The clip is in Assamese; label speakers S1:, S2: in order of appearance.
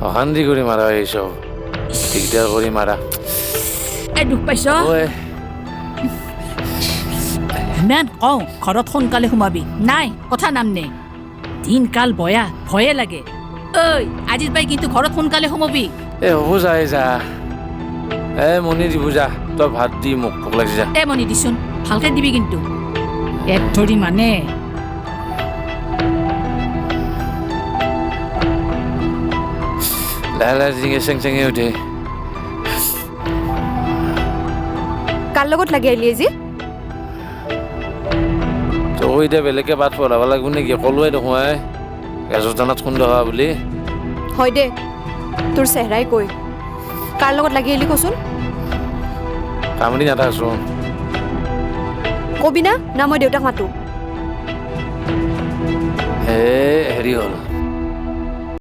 S1: অশান্তি কৰি মাৰা এইসব দিগদাৰ কৰি মাৰা
S2: এই দুখ পাইছ
S1: ঐ
S2: ইমান কওঁ ঘৰত সোনকালে সোমাবি নাই কথা নামনে দিনকাল বয়া ভয়ে লাগে ঐ আজিৰ পাই কিন্তু ঘৰত সোনকালে সোমাবি
S1: এ হ'ব যায় যা এ মনি দিব যা তই ভাত দি মোক ভোক লাগিছে যা
S2: এ মনি দিচোন ভালকে দিবি কিন্তু এক ধৰি মানে
S1: লাহে লাহে জিঙে চেং চেঙে উঠে
S3: কাৰ লগত লাগি আহিলি আজি
S1: তই এতিয়া বেলেগকে বাট পঢ়াব লাগিব নেকি ক'লোৱে দেখোন এজনাত খুন্দ হোৱা বুলি
S3: হয় দে তোৰ চেহেৰাই কৈ কাৰ লগত লাগি আহিলি কচোন
S1: কামুৰি নাথাকচোন
S3: কবি না মই দেউতাক মাতো
S1: হে হেৰি হ'ল